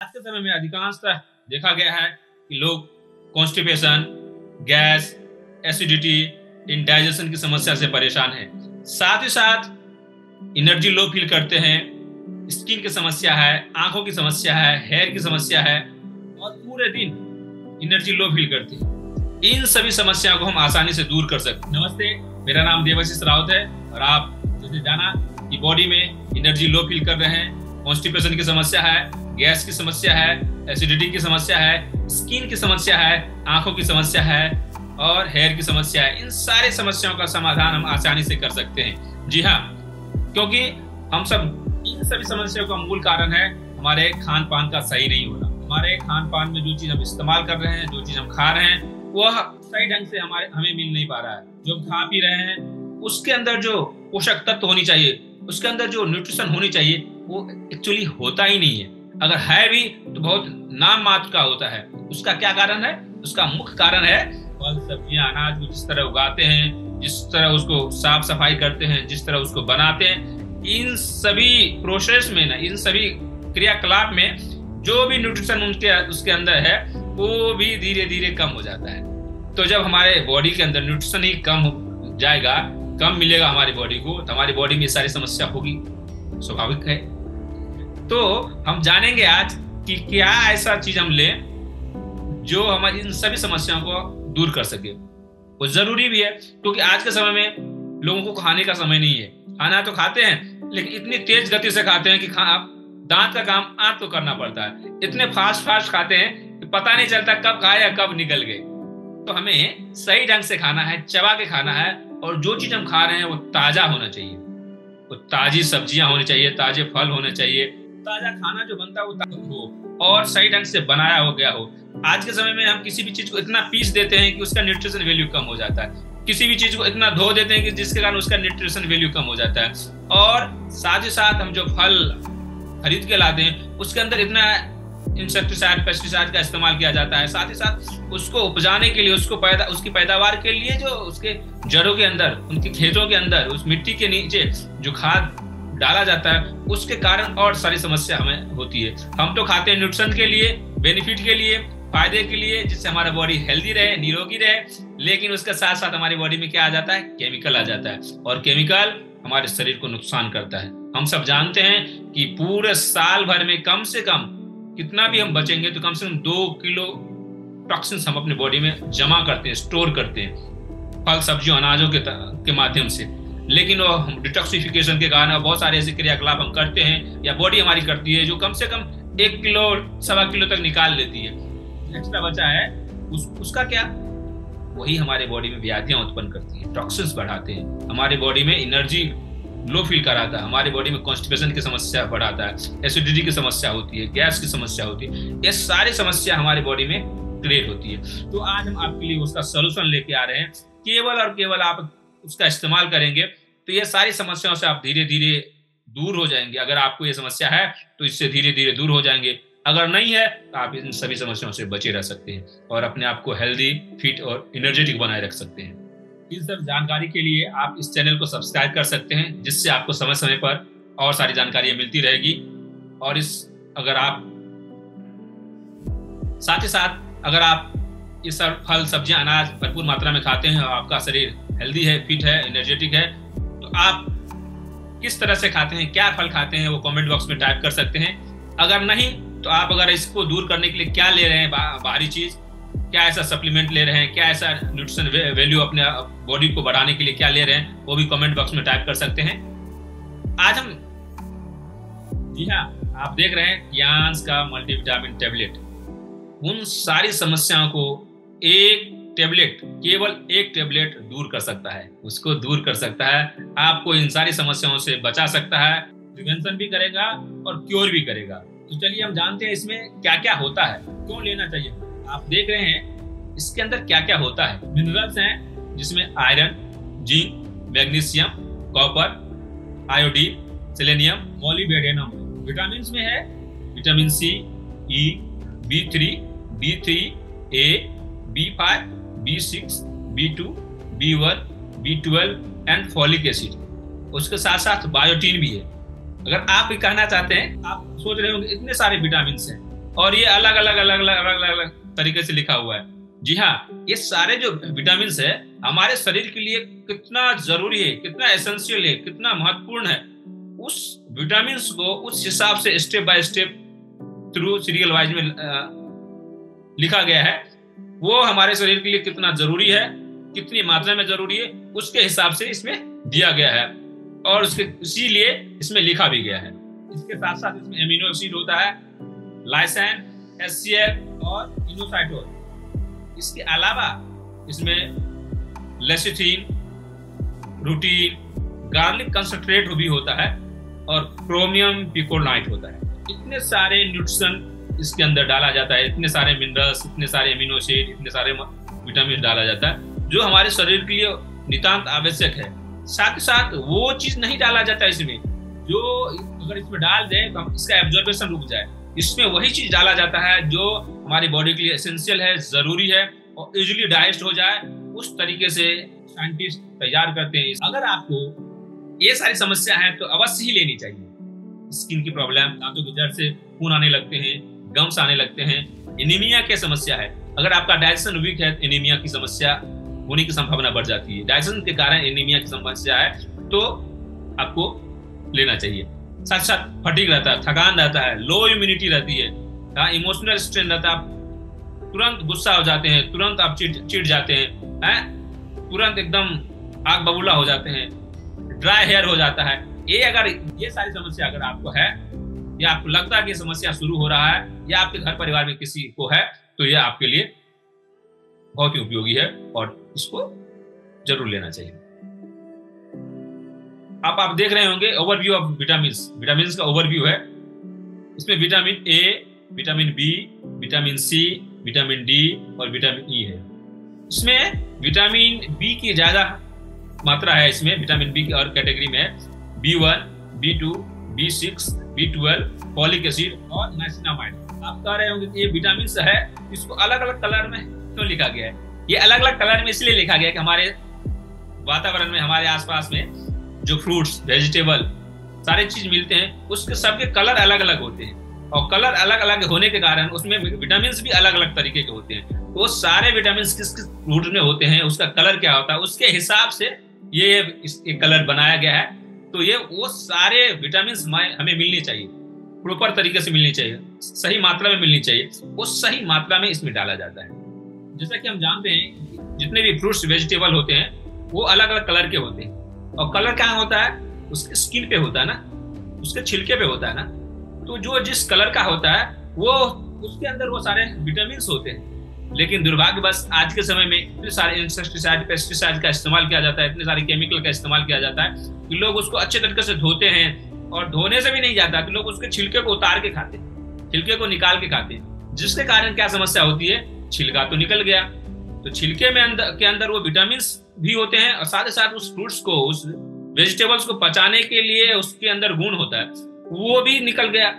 आज के समय में अधिकांशतः देखा गया है कि लोग कॉन्स्टिपेशन, गैस, एसिडिटी, इंडाइजेशन की समस्या से परेशान हैं। साथ ही साथ एनर्जी लो फील करते हैं, स्किन की समस्या है, आंखों की समस्या है, हेयर की समस्या है और पूरे दिन एनर्जी लो फील करते हैं। इन सभी समस्याओं को हम आसानी से दूर कर सकते हैं। नमस्ते, मेरा नाम देवाशीष राउत है और आप जैसे जाना कि बॉडी में एनर्जी लो फील कर रहे हैं, कॉन्स्टिपेशन की समस्या है, गैस की समस्या है, एसिडिटी की समस्या है, स्किन की समस्या है, आंखों की समस्या है और हेयर की समस्या है। इन सारे समस्याओं का समाधान हम आसानी से कर सकते हैं। जी हाँ, क्योंकि हम सब इन सभी समस्याओं का मूल कारण है हमारे खान पान का सही नहीं होना। हमारे खान पान में जो चीज हम इस्तेमाल कर रहे हैं, जो चीज हम खा रहे हैं, वह सही ढंग से हमें मिल नहीं पा रहा है। जो खा पी रहे हैं उसके अंदर जो पोषक तत्व होनी चाहिए, उसके अंदर जो न्यूट्रिशन होनी चाहिए, वो एक्चुअली होता ही नहीं है। अगर है भी तो बहुत नाम मात्र का होता है। उसका क्या कारण है? उसका मुख्य कारण है फल, सब्जियां, अनाज को जिस तरह उगाते हैं, जिस तरह उसको साफ सफाई करते हैं, जिस तरह उसको बनाते हैं, इन सभी प्रोसेस में ना, इन सभी क्रियाकलाप में जो भी न्यूट्रिशन उसके अंदर है वो भी धीरे धीरे कम हो जाता है। तो जब हमारे बॉडी के अंदर न्यूट्रिशन ही कम हो जाएगा, कम मिलेगा हमारी बॉडी को, तो हमारी बॉडी में सारी समस्या होगी, स्वाभाविक है। तो हम जानेंगे आज कि क्या ऐसा चीज हम लें जो हमारी इन सभी समस्याओं को दूर कर सके। वो जरूरी भी है क्योंकि आज के समय में लोगों को खाने का समय नहीं है। खाना तो खाते हैं लेकिन इतनी तेज गति से खाते हैं कि दांत का काम आंख तो करना पड़ता है। इतने फास्ट खाते हैं कि पता नहीं चलता कब खाए या कब निकल गए। तो हमें सही ढंग से खाना है, चबा के खाना है और जो चीज हम खा रहे हैं वो ताजा होना चाहिए। वो ताजी सब्जियां होनी चाहिए, ताजे फल होने चाहिए, ताजा खाना जो बनता है वो ताजा हो और सही ढंग से बनाया हो गया हो। आज के समय में हम किसी भी चीज को इतना पीस देते हैं कि उसका न्यूट्रिशन वैल्यू कम हो जाता है। किसी भी चीज को इतना धो देते हैं कि जिसके कारण उसका न्यूट्रिशन वैल्यू कम हो जाता है। और साथ ही साथ हम जो फल खरीद के लाते हैं उसके अंदर इतना इंसेक्टिसाइड, पेस्टिसाइड का इस्तेमाल किया जाता है। साथ ही साथ उसको उपजाने के लिए, उसकी पैदावार के लिए जो उसके जड़ों के अंदर, उनके खेतों के अंदर, उस मिट्टी के नीचे जो खाद डाला जाता है, उसके कारण और सारी समस्या हमें होती है। हम तो खाते हैं न्यूट्रिशन के लिए, बेनिफिट के लिए, फायदे के लिए, जिससे हमारा बॉडी हेल्दी रहे, निरोगी रहे। लेकिन उसके साथ साथ हमारी बॉडी में क्या आ जाता है? केमिकल आ जाता है और केमिकल हमारे शरीर को नुकसान करता है। हम सब जानते हैं कि पूरे साल भर में कम से कम कितना भी हम बचेंगे तो कम से कम 2 किलो टॉक्सिन्स हम अपने बॉडी में जमा करते हैं, स्टोर करते हैं फल, सब्जियों, अनाजों के माध्यम से। लेकिन वो हम डिटॉक्सिफिकेशन के कारण बहुत सारे ऐसे क्रियाकलाप हम करते हैं या बॉडी हमारी करती है जो कम से कम 1 किलो, 1.25 किलो तक निकाल लेती है। एक्स्ट्रा बचा है उसका क्या? वही हमारे बॉडी में व्याधियां उत्पन्न करती है, टॉक्सिन्स बढ़ाते हैं, हमारे बॉडी में एनर्जी लो फील कराता है, हमारे बॉडी में कॉन्स्टिपेशन की समस्या बढ़ाता है, एसिडिटी की समस्या होती है, गैस की समस्या होती है। ये सारी समस्या हमारे बॉडी में क्रिएट होती है। तो आज हम आपके लिए उसका सोल्यूशन लेके आ रहे हैं। केवल और केवल आप उसका इस्तेमाल करेंगे तो ये सारी समस्याओं से आप धीरे धीरे दूर हो जाएंगे। अगर आपको ये समस्या है तो इससे धीरे धीरे दूर हो जाएंगे। अगर नहीं है तो आप इन सभी समस्याओं से बचे रह सकते हैं और अपने आप को हेल्दी, फिट और एनर्जेटिक बनाए रख सकते हैं। इन सब जानकारी के लिए आप इस चैनल को सब्सक्राइब कर सकते हैं, जिससे आपको समय समय पर और सारी जानकारियां मिलती रहेगी। और साथ ही साथ अगर आप ये सब फल, सब्जियां, अनाज भरपूर मात्रा में खाते हैं और आपका शरीर हेल्दी है, फिट है, एनर्जेटिक है, तो आप किस तरह से खाते हैं, क्या फल खाते हैं, वो कमेंट बॉक्स में टाइप कर सकते हैं। अगर नहीं तो आप अगर इसको दूर करने के लिए क्या ले रहे हैं, बाहरी चीज, क्या ऐसा सप्लीमेंट ले रहे हैं, क्या ऐसा न्यूट्रिशन वैल्यू अपने बॉडी को बढ़ाने के लिए क्या ले रहे हैं, वो भी कमेंट बॉक्स में टाइप कर सकते हैं। आज हम, जी हाँ, आप देख रहे हैं कियांस का मल्टीविटामिन टेबलेट। उन सारी समस्याओं को केवल एक टेबलेट दूर कर सकता है। उसको दूर कर सकता है, आपको इन सारी समस्याओं से बचा सकता है, प्रिवेंशन भी करेगा और क्योर भी करेगा। तो चलिए हम जानते हैं इसमें क्या क्या होता है, क्यों लेना चाहिए। आप देख रहे हैं इसके अंदर क्या क्या होता है। मिनरल्स हैं जिसमें iron, zinc, magnesium, copper, iodine, selenium, molybdenum. Vitamin में है vitamin C, E, B3, B3, A, B5, B6, B2, B1, B12 and folic acid. उसके साथ साथ बायोटीन भी है। अगर आप ये कहना चाहते हैं, आप सोच रहे होंगे इतने सारे विटामिन हैं, और ये अलग अलग अलग अलग अलग अलग तरीके से लिखा हुआ है। जी हाँ, ये सारे जो विटामिन है हमारे शरीर के लिए कितना जरूरी है, कितना एसेंशियल है, कितना महत्वपूर्ण है, उस विटामिन को उस हिसाब से step by step through serial wise में लिखा गया है। वो हमारे शरीर के लिए कितना जरूरी है, कितनी मात्रा में जरूरी है, उसके हिसाब से इसमें दिया गया है और उसके इसीलिए इसमें लिखा भी गया है। इसके साथ साथ इसमें एमिनो एसिड होता है, लाइसिन, HCl और इनोसाइटोल। इसके अलावा इसमें लेसिथिन, रूटीन, गार्लिक कंसंट्रेट भी होता है और क्रोमियम पिकोलाइट होता है। इतने सारे न्यूट्रिशन इसके अंदर डाला जाता है, इतने सारे मिनरल्स, इतने सारे एमिनो एसिड, इतने सारे विटामिन डाला जाता है जो हमारे शरीर के लिए नितांत आवश्यक है। साथ ही साथ वो चीज नहीं डाला जाता इसमें जो अगर इसमें डाल दे तो इसका एब्जॉर्बेशन रुक जाए। इसमें वही चीज डाला जाता है जो हमारी बॉडी के लिए एसेंशियल है, जरूरी है और इजीली डाइजेस्ट हो जाए। उस तरीके से साइंटिस्ट तैयार करते हैं। अगर आपको ये सारी समस्या है तो अवश्य ही लेनी चाहिए। स्किन की प्रॉब्लम, दांतों के जड़ से खून आने लगते हैं, गम्स आने लगते हैं, एनीमिया की समस्या है। अगर आपका डाइजेशन वीक है तो एनीमिया की समस्या होने की संभावना बढ़ जाती है। डाइजेशन के कारण एनीमिया की समस्या है तो आपको लेना चाहिए। साथ साथ फटीग रहता है, थकान रहता है, लो इम्यूनिटी रहती है, इमोशनल स्ट्रेन रहता है, आप तुरंत गुस्सा हो जाते हैं, तुरंत आप चिढ़ जाते हैं, तुरंत एकदम आग बबूला हो जाते हैं, ड्राई हेयर हो जाता है। ये सारी समस्या अगर आपको है या आपको लगता है कि समस्या शुरू हो रहा है या आपके घर परिवार में किसी को है तो यह आपके लिए बहुत ही उपयोगी है और इसको जरूर लेना चाहिए। आप देख रहे होंगे ओवरव्यू ऑफ विटामिन का ओवरव्यू है। इसमें vitamin A, vitamin B, vitamin C, vitamin D और विटामिन ई है। इसमें विटामिन बी की ज्यादा मात्रा है। इसमें विटामिन बी की और कैटेगरी में है B1, B2, B6, B12, folic acid और नाइसिनामाइड। आप कह रहे होंगे कि ये विटामिन है, इसको अलग अलग कलर में क्यों लिखा गया है? ये अलग अलग कलर में इसलिए लिखा गया है कि हमारे वातावरण में, हमारे आसपास में जो फ्रूट्स, वेजिटेबल सारे चीज मिलते हैं उसके सबके कलर अलग अलग होते हैं और कलर अलग अलग होने के कारण उसमें विटामिन भी अलग अलग तरीके के होते हैं। तो वो सारे विटामिन किस किस फ्रूट में होते हैं, उसका कलर क्या होता है, उसके हिसाब से ये कलर बनाया गया है। तो ये वो सारे विटामिन हमें मिलनी चाहिए, प्रॉपर तरीके से मिलनी चाहिए, सही मात्रा में मिलनी चाहिए। वो सही मात्रा में इसमें डाला जाता है। जैसा कि हम जानते हैं जितने भी फ्रूट्स, वेजिटेबल होते हैं वो अलग अलग कलर के होते हैं और कलर कहाँ होता है? उसके स्किन पे होता है ना, उसके छिलके पे होता है ना। तो जो जिस कलर का होता है वो उसके अंदर वो सारे विटामिन होते हैं। लेकिन दुर्भाग्यवश आज के समय में इतने सारे इंसेक्टिसाइड, पेस्टिसाइड का इस्तेमाल किया जाता है, इतने सारे केमिकल का इस्तेमाल किया जाता है कि लोग उसको अच्छे तरीके से धोते हैं और धोने से भी नहीं जाता कि लोग उसके छिलके को उतार के खाते हैं, छिलके को निकाल के खाते हैं। जिसके कारण क्या समस्या होती है? छिलका तो निकल गया, तो छिलके में के अंदर वो विटामिन भी होते हैं और साथ ही साथ उस फ्रूट्स को, उस वेजिटेबल्स को पचाने के लिए उसके अंदर गुण होता है, वो भी निकल गया।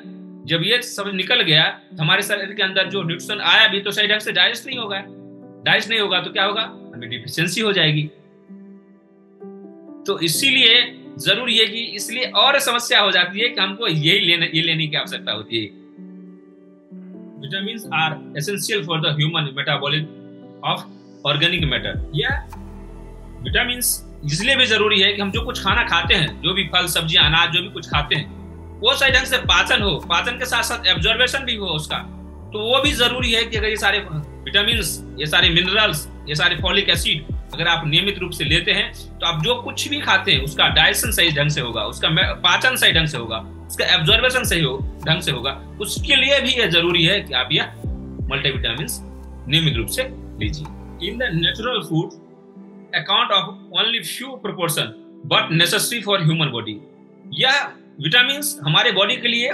जब ये सब निकल गया तो हमारे शरीर के अंदर जो न्यूट्रिशन आया भी तो सही ढंग से डाइजेस्ट नहीं होगा। डाइजेस्ट नहीं होगा तो क्या होगा? हमें डिफिशियंसी हो जाएगी। तो इसीलिए जरूरी है कि इसलिए और समस्या हो जाती है कि हमको ये लेने की आवश्यकता होती है। Vitamin are essential for the human metabolism of organic matter. यह विटामिन इसलिए भी जरूरी है कि हम जो कुछ खाना खाते हैं, जो भी फल, सब्जियां, अनाज जो भी कुछ खाते हैं, वो सही ढंग से पाचन हो, पाचन के साथ साथ एब्जॉर्बेशन भी हो उसका। तो वो भी जरूरी है कि अगर ये सारे विटामिन, ये सारे मिनरल्स, ये सारे फॉलिक एसिड अगर आप नियमित रूप से लेते हैं तो आप जो कुछ भी खाते हैं उसका डाइजेशन सही ढंग से होगा, उसका पाचन सही ढंग से होगा, उसका एब्जॉर्बेशन सही ढंग से होगा। उसके लिए भी ये जरूरी है कि आप यह मल्टीविटामिन नियमित रूप से लीजिए। In the natural food account of only few proportion but necessary for human body. यह विटामिन हमारे बॉडी के लिए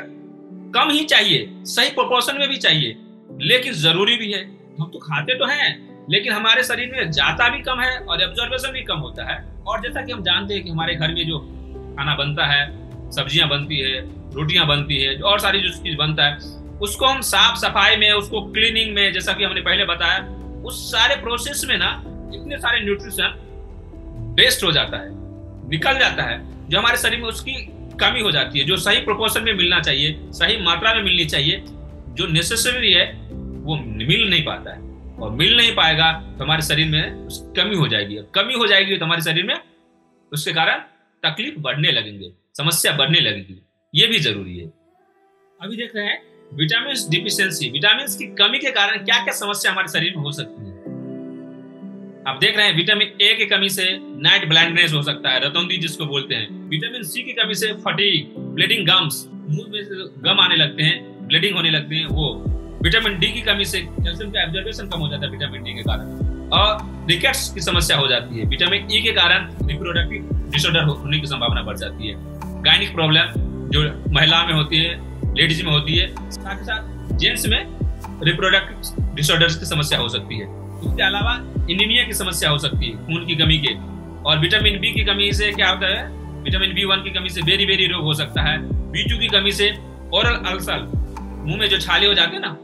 कम ही चाहिए, सही प्रोपोर्शन में भी चाहिए, लेकिन जरूरी भी है। हम तो खाते तो हैं लेकिन हमारे शरीर में जाता भी कम है और एब्जॉर्बेशन भी कम होता है। और जैसा कि हम जानते हैं कि हमारे घर में जो खाना बनता है, सब्जियां बनती है, रोटियां बनती है, और सारी जो चीज बनता है, उसको हम साफ सफाई में, उसको क्लीनिंग में, जैसा कि हमने पहले बताया, उस सारे प्रोसेस में ना इतने सारे न्यूट्रिशन वेस्ट हो जाता है, निकल जाता है, जो हमारे शरीर में उसकी कमी हो जाती है, जो सही प्रोपोर्शन में मिलना चाहिए, सही मात्रा में मिलनी चाहिए, जो नेसेसरी है वो मिल नहीं पाता है, और मिल नहीं पाएगा तो हमारे शरीर में कमी हो जाएगी, कमी हो जाएगी तो हमारे शरीर में उसके कारण तकलीफ बढ़ने लगेंगे, समस्या बढ़ने लगेगी। ये भी जरूरी है। अभी देख रहे हैं विटामिन डिफिशियंसी, विटामिन की कमी के कारण क्या क्या समस्या हमारे शरीर में हो सकती है। आप देख रहे हैं विटामिन ए की कमी से नाइट ब्लाइंडनेस हो सकता है, रतौंधी जिसको बोलते हैं। विटामिन सी की कमी से फटीग, ब्लीडिंग गम्स, मुंह में से गम आने लगते हैं, ब्लीडिंग होने लगती है वो। विटामिन डी की कमी से कैल्शियम का एब्जॉर्प्शन कम हो जाता है विटामिन डी के कारण, और रिकेट्स की समस्या हो जाती है। विटामिन ई के कारण रिप्रोडक्टिव डिसऑर्डर होने की संभावना बढ़ जाती है। गायनिक प्रॉब्लम जो महिला में होती है, लेडीज में होती है, साथ ही साथ जेंट्स में रिप्रोडक्टिव डिसऑर्डर्स की समस्या हो सकती है। उसके अलावा एनीमिया की समस्या हो सकती है, खून की कमी के। और विटामिन बी की कमी से क्या होता है, विटामिन B1 की कमी से बेरी रोग हो सकता है। B2 की कमी से ओरल अल्सर, मुंह में जो छाले हो जाते हैं ना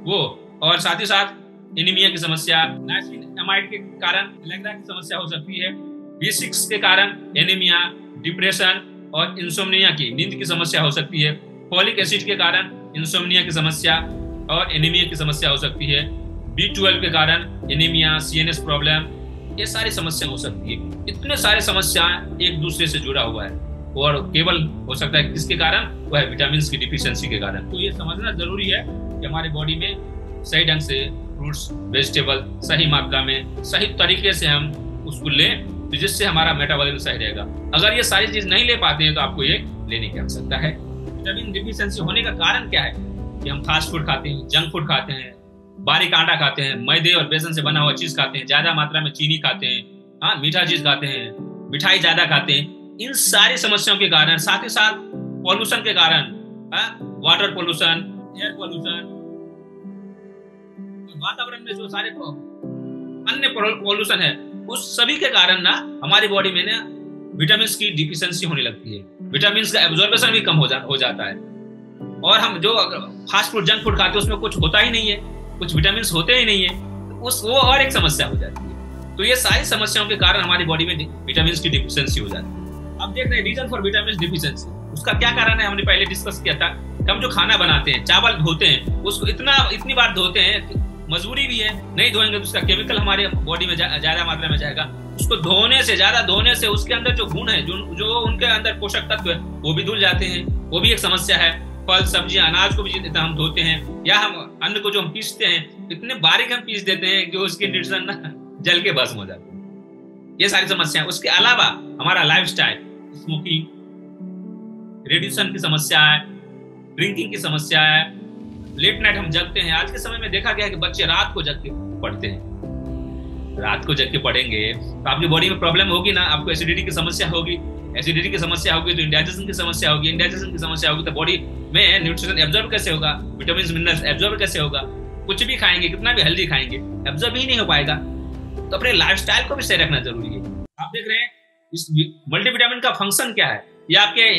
वो, और साथ ही साथ एनीमिया की समस्या। नाइसिनमाइड के कारण एलेक्सा की समस्या हो सकती है। B6 के कारण एनीमिया, डिप्रेशन और इंसोम्निया की, नींद की समस्या हो सकती है। फॉलिक एसिड के कारण इंसोम्निया की समस्या और एनीमिया की समस्या हो सकती है। B12 के कारण एनीमिया, CNS प्रॉब्लम, ये सारी समस्या हो सकती है। इतने सारे समस्या एक दूसरे से जुड़ा हुआ है, और केवल हो सकता है किसके कारण, वह है विटामिन की डिफिशियंसी के कारण। तो ये समझना जरूरी है कि हमारे बॉडी में सही ढंग से फ्रूट्स, वेजिटेबल सही मात्रा में, सही तरीके से हम उसको लें, तो जिससे हमारा मेटाबॉलिज्म सही रहेगा। अगर ये सारी चीज नहीं ले पाते हैं तो आपको ये लेने की आवश्यकता है। विटामिन डिफिशियंसी होने का कारण क्या है कि हम फास्ट फूड खाते हैं, जंक फूड खाते हैं, बारीक आटा खाते हैं, मैदे और बेसन से बना हुआ चीज खाते हैं, ज्यादा मात्रा में चीनी खाते हैं, हाँ मीठा चीज खाते हैं, मिठाई ज्यादा खाते हैं। इन सारी समस्याओं के कारण, साथ ही साथ पॉल्यूशन के कारण, वाटर पॉल्यूशन, एयर पॉल्यूशन, वातावरण में जो सारे अन्य पॉल्यूशन है, उस सभी के कारण ना हमारी बॉडी में ना विटामिन की डिफिशियंसी होने लगती है। विटामिन का एब्जॉर्प्शन भी कम हो जाता है। और हम जो फास्ट फूड, जंक फूड खाते हैं उसमें कुछ होता ही नहीं है, कुछ विटामिन होते ही नहीं है, वो और एक समस्या हो जाती है। तो ये सारी समस्याओं के कारण हमारी बॉडी में विटामिन की डिफिशियंसी हो जाती है। अब देख रहे हैं रीजन फॉर विटामिन डिफिशियंसी, उसका क्या कारण है, हमने पहले डिस्कस किया था। हम जो खाना बनाते हैं, चावल धोते हैं, उसको इतनी बार धोते हैं, मजबूरी भी है, नहीं धोएंगे तो उसका केमिकल हमारे बॉडी में ज्यादा मात्रा में जाएगा। उसको ज्यादा धोने से उसके अंदर जो गुण है, जो उनके अंदर पोषक तत्व है, वो भी धुल जाते हैं, वो भी एक समस्या है। फल, सब्जियां, अनाज को भी जितना हम धोते हैं, या हम अन्न को जो हम पीसते हैं, इतने बारीक हम पीस देते हैं कि उसके न्यूट्रिशन ना जल के भस्म हो जाते हैं। ये सारी समस्या। उसके अलावा हमारा लाइफस्टाइल, स्मोकिंग, रेडिएशन की समस्या है, ड्रिंकिंग की समस्या है, लेट नाइट हम जगते हैं। आज के समय में देखा गया है कि बच्चे रात को जग के पढ़ते हैं। रात को जग के पढ़ेंगे तो आपकी बॉडी में प्रॉब्लम होगी ना, आपको एसिडिटी की समस्या होगी, एसिडिटी की समस्या होगी तो इंडाइजेशन की समस्या होगी, इंडाइजेशन की समस्या होगी तो बॉडी में न्यूट्रिशन एब्जॉर्ब कैसे होगा, विटामिन मिनरल्स एब्जॉर्ब कैसे होगा। कुछ भी खाएंगे, कितना भी हेल्दी खाएंगे, एब्जॉर्ब ही नहीं हो पाएगा। तो अपने लाइफस्टाइल को भी सही रखना जरूरी है। आप देख रहे हैं इस मल्टीविटामिन का फंक्शन क्या है, ये आपके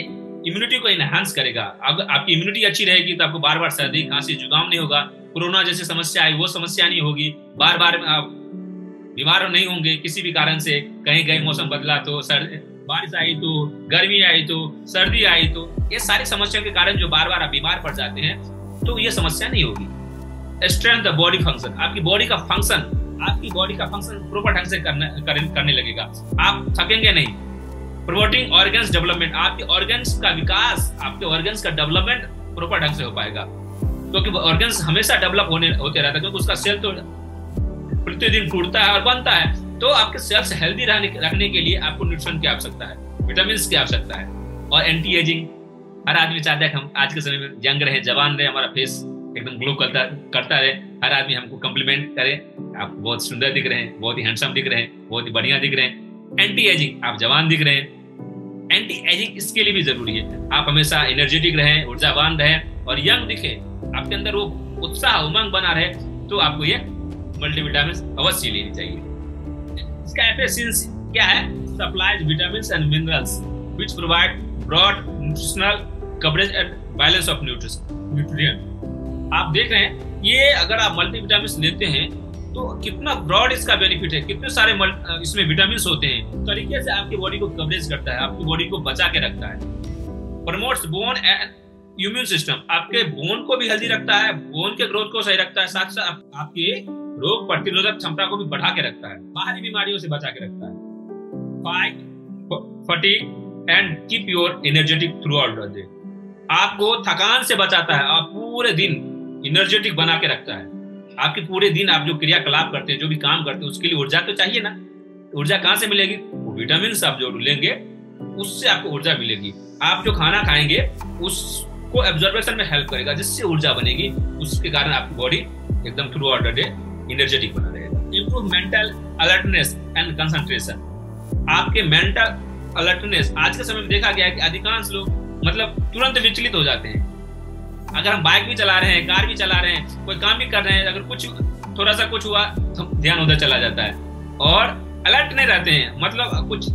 इम्यूनिटी को इनहांस करेगा। अगर आपकी इम्यूनिटी अच्छी रहेगी तो आपको बार बार सर्दी, खांसी, जुकाम नहीं होगा, कोरोना जैसी समस्या आई वो समस्या नहीं होगी, बार बार बीमार नहीं होंगे किसी भी कारण से। कहीं मौसम बदला तो बारिश आई तो, गर्मी आई तो, सर्दी आई तो, ये सारी समस्याओं के कारण जो बार बार आप बीमार पड़ जाते हैं, तो ये समस्या नहीं होगी। स्ट्रेंथ द बॉडी फंक्शन, आपकी बॉडी का फंक्शन प्रॉपर ढंग से करने लगेगा, आप थकेंगे नहीं। प्रोमोटिंग ऑर्गन्स डेवलपमेंट, आपके ऑर्गन्स का विकास, आपके ऑर्गन्स का डेवलपमेंट प्रॉपर ढंग से हो पाएगा, क्योंकि ऑर्गन्स हमेशा डेवलप होते रहता है, क्योंकि उसका सेल तो प्रतिदिन टूटता है और बनता है। तो आपके सेल्स हेल्दी रखने के लिए आपको न्यूट्रिशन की आवश्यकता है, विटामिन की आवश्यकता है। और एंटी एजिंग, हर आदमी चाहता है कि हम आज के समय में यंग रहे, जवान रहे, हमारा फेस एकदम ग्लो करता रहे, हर आदमी हमको कम्प्लीमेंट करे, आप बहुत सुंदर दिख रहे हैं, बहुत ही हैंडसम दिख रहे हैं, बहुत ही बढ़िया दिख रहे हैं। एंटी एजिंग, आप जवान दिख रहे हैं। एंटी एजिंग इसके लिए भी जरूरी है, आप हमेशा एनर्जेटिक रहें, ऊर्जावान रहें और यंग दिखे, आपके अंदर वो उत्साह, उमंग बना रहे, तो आपको ये मल्टीविटामिन अवश्य लेनी चाहिए। इसका एफिशिएंसी क्या है, supplies vitamins and minerals which provide broad nutritional coverage and balance of nutrient. आप देख रहे हैं ये अगर आप मल्टीविटामिन लेते हैं तो कितना ब्रॉड इसका बेनिफिट है, कितने सारे इसमें विटामिन होते हैं, तरीके से आपकी बॉडी को कवरेज करता है, आपकी बॉडी को बचा के रखता है। Promotes bone and immune system आपके बोन को भी हेल्दी रखता है, बोन के ग्रोथ को सही रखता है, साथ साथ आपके रोग प्रतिरोधक क्षमता को भी बढ़ा के रखता है, बाहरी बीमारियों से बचा के रखता है। Fight fatigue and keep your energetic through out the day. आपको थकान से बचाता है, आप पूरे दिन एनर्जेटिक बना के रखता है। आपके पूरे दिन आप जो क्रियाकलाप करते हैं, जो भी काम करते हैं, उसके लिए ऊर्जा तो चाहिए ना। ऊर्जा कहाँ से मिलेगी? वो विटामिन आप जो लेंगे उससे आपको ऊर्जा मिलेगी। आप जो खाना खाएंगे उसको एब्जॉर्बेशन में हेल्प करेगा, जिससे ऊर्जा बनेगी। उसके कारण आपकी बॉडी एकदम through out the day energetic बना रहेगा। Improve mental alertness and concentration. आपके मेंटल अलर्टनेस, आज के समय में देखा गया है कि अधिकांश लोग मतलब तुरंत विचलित हो जाते हैं। अगर हम बाइक भी चला रहे हैं, कार भी चला रहे हैं, कोई काम भी कर रहे हैं, अगर कुछ थोड़ा सा कुछ हुआ तो ध्यान उधर चला जाता है और अलर्ट नहीं रहते हैं। मतलब कुछ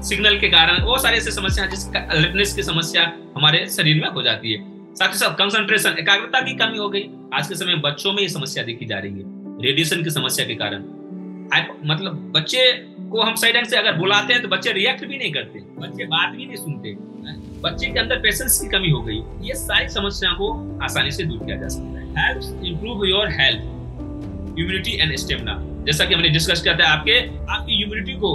सिग्नल के कारण वो सारी ऐसी समस्या, जिसका अलर्टनेस की समस्या हमारे शरीर में हो जाती है। साथ ही साथ कंसंट्रेशन, एकाग्रता की कमी हो गई। आज के समय में बच्चों में ये समस्या देखी जा रही है, रेडिएशन की समस्या के कारण। मतलब बच्चे को हम सही ढंग से अगर बुलाते हैं तो बच्चे रिएक्ट भी नहीं करते, बच्चे बात भी नहीं सुनते, बच्चे के अंदर पेशेंस की कमी हो गई। ये सारी समस्याओं को आसानी से दूर किया जा सकता है। Help improve your health, immunity and stamina. जैसा कि हमने डिस्कस किया था, आपकी इम्यूनिटी को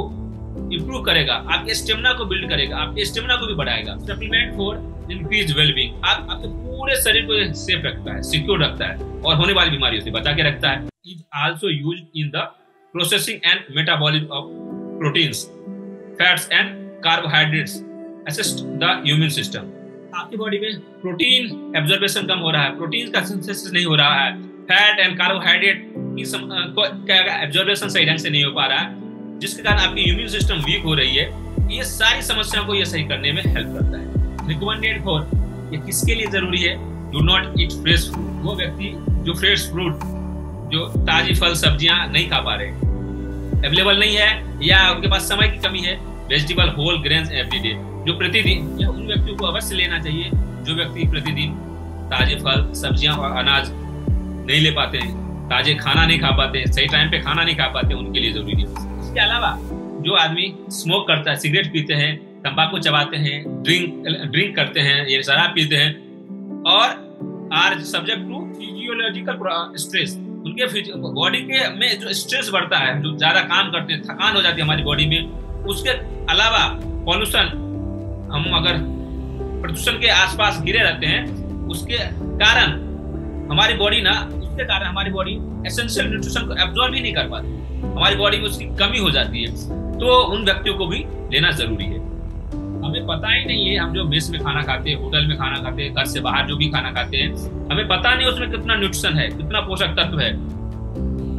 इंप्रूव करेगा, आपके स्टेमिना को बिल्ड करेगा, आपके स्टेमिना को भी बढ़ाएगा। सप्लीमेंट फॉर इंक्रीज वेलबींग, आपके पूरे शरीर को सेफ रखता है, सिक्योर रखता है और होने वाली बीमारियों से बचा के रखता है। Is also used in the processing and metabolism of proteins, fats and carbohydrates, assist the immune system. आपकी बॉडी में प्रोटीन एब्जॉर्बेशन कम हो रहा है, प्रोटीन का सिंथेसिस नहीं हो रहा है, फैट एंड कार्बोहाइड्रेट की एब्जॉर्बेशन सही ढंग से नहीं हो पा रहा है, जिसके कारण आपकी इम्यून सिस्टम वीक हो रही है। ये सारी समस्याओं को ये सही करने में हेल्प करता है। रिकमेंडेड फॉर, ये किसके लिए जरूरी है? Do not eat fresh fruit. वो व्यक्ति जो फ्रेश फ्रूट, जो ताजी फल सब्जियां नहीं खा पा रहे, अवेलेबल नहीं है या उनके पास समय की कमी है, वेजिटेबल होल ग्रेन्स एवरीडे, जो प्रतिदिन, यह उन व्यक्तियों को अवश्य लेना चाहिए जो व्यक्ति प्रतिदिन ताजे फल सब्जियां और अनाज नहीं ले पाते हैं, ताजे खाना नहीं खा पाते हैं, सही टाइम पे खाना नहीं खा पाते, उनके लिए जरूरी है। इसके अलावा जो आदमी स्मोक करता है, सिगरेट पीते हैं, तंबाकू चबाते हैं, ड्रिंक करते हैं, ये शराब पीते हैं और are subject to physiological stress, उनके बॉडी के में जो स्ट्रेस बढ़ता है, जो ज्यादा काम करते हैं, थकान हो जाती है हमारी बॉडी में। उसके अलावा पॉल्यूशन, हम अगर प्रदूषण के आसपास घिरे रहते हैं, उसके कारण हमारी बॉडी एसेंशियल न्यूट्रिशन को एब्जॉर्ब ही नहीं कर पाती, हमारी बॉडी में उसकी कमी हो जाती है। तो उन व्यक्तियों को भी लेना जरूरी है। हमें पता ही नहीं है, हम जो मेस में खाना खाते हैं, होटल में खाना खाते हैं, घर से बाहर जो भी खाना खाते हैं, हमें पता नहीं उसमें कितना न्यूट्रिशन है, कितना पोषक तत्व है,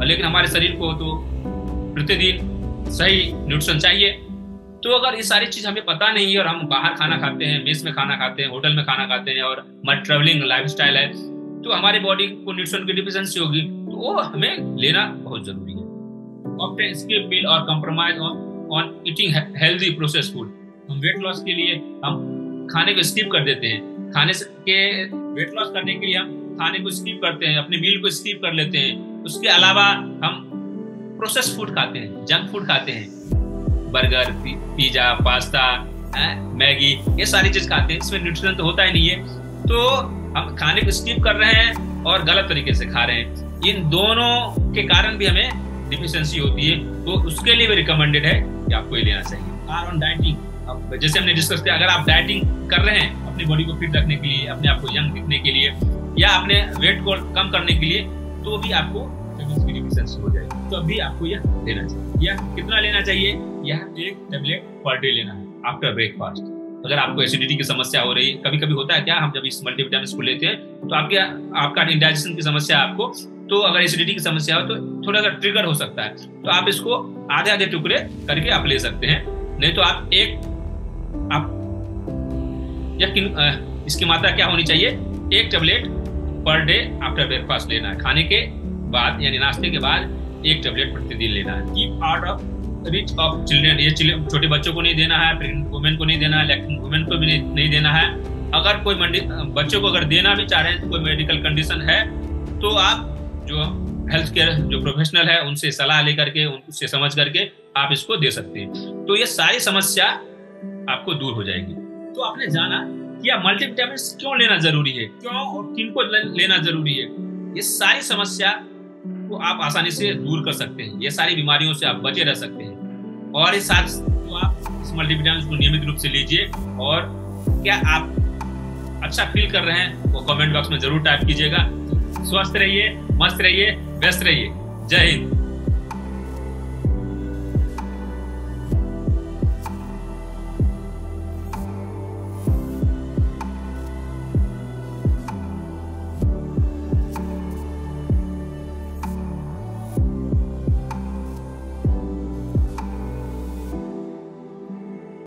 लेकिन हमारे शरीर को तो प्रतिदिन सही न्यूट्रिशन चाहिए। तो अगर ये सारी चीज हमें पता नहीं है और हम बाहर खाना खाते हैं, मेस में खाना खाते हैं, होटल में खाना खाते हैं और हमारी ट्रेवलिंग लाइफस्टाइल है, तो हमारी बॉडी को न्यूट्रिशन की डिफिशिएंसी होगी, तो वो हमें लेना बहुत जरूरी है। ऑफ्टन स्किप मील और compromise on eating healthy processed food. हम वेट लॉस के लिए हम खाने को स्किप कर देते हैं, वेट लॉस करने के लिए हम खाने को स्किप करते हैं, अपने मील को स्किप कर लेते हैं। उसके अलावा हम प्रोसेस्ड फूड खाते हैं, जंक फूड खाते हैं, बर्गर, पिज्जा, पास्ता, मैगी, ये सारी चीज खाते हैं, इसमें न्यूट्रिशन तो होता ही नहीं है। तो हम खाने को स्किप कर रहे हैं और गलत तरीके से खा रहे हैं। इन दोनों के कारण भी हमें डिफिशिएंसी होती है, तो उसके लिए भी रिकमेंडेड है कि आपको ये लेना चाहिए। आर ऑन डाइटिंग, अब जैसे हमने डिस्कस किया, अगर आप डाइटिंग कर रहे हैं अपनी बॉडी को फिट रखने के लिए, अपने आप को यंग दिखने के लिए या अपने वेट को कम करने के लिए, तो भी आपको विटामिन की डिफिशिएंसी हो जाएगी, तो अभी आपको यह लेना चाहिए। यह कितना लेना चाहिए? यह 1 टेबलेट पर डे लेना है आफ्टर ब्रेकफास्ट। अगर आपको एसिडिटी की समस्या हो रही है, कभी कभी होता है क्या, हम जब इस मल्टीविटामिन को लेते हैं तो आपका इंडाइजेशन की समस्या आपको, तो अगर एसिडिटी की समस्या हो तो थोड़ा सा ट्रिगर हो सकता है, तो आप इसको आधे आधे टुकड़े करके आप ले सकते हैं। नहीं तो इसकी मात्रा क्या होनी चाहिए? 1 tablet per day after breakfast लेना है, खाने के बाद यानी नाश्ते के बाद 1 टेबलेट प्रतिदिन लेना है। Keep out of rich of children, ये छोटे बच्चों को नहीं देना है, प्रेग्नेंट वुमेन को नहीं देना है, लैक्टिंग वुमेन को भी नहीं देना है। अगर कोई बच्चों को अगर देना भी चाह रहे हैं, तो कोई मेडिकल कंडीशन है, तो आप जो हेल्थ केयर जो प्रोफेशनल है उनसे सलाह लेकर के, उनसे समझ करके आप इसको दे सकते हैं। तो ये सारी समस्या आपको दूर हो जाएगी। तो आपने जाना कि या मल्टीविटामिन्स क्यों लेना जरूरी है, क्यों और किनको लेना जरूरी है। ये सारी समस्या को आप आसानी से दूर कर सकते हैं, ये सारी बीमारियों से आप बचे रह सकते हैं। और इस साथ तो आप इस मल्टीविटामिन्स को नियमित रूप से लीजिए। और क्या आप अच्छा फील कर रहे हैं वो कमेंट बॉक्स में जरूर टाइप कीजिएगा। स्वस्थ रहिए, मस्त रहिए, व्यस्त रहिए। जय हिंद।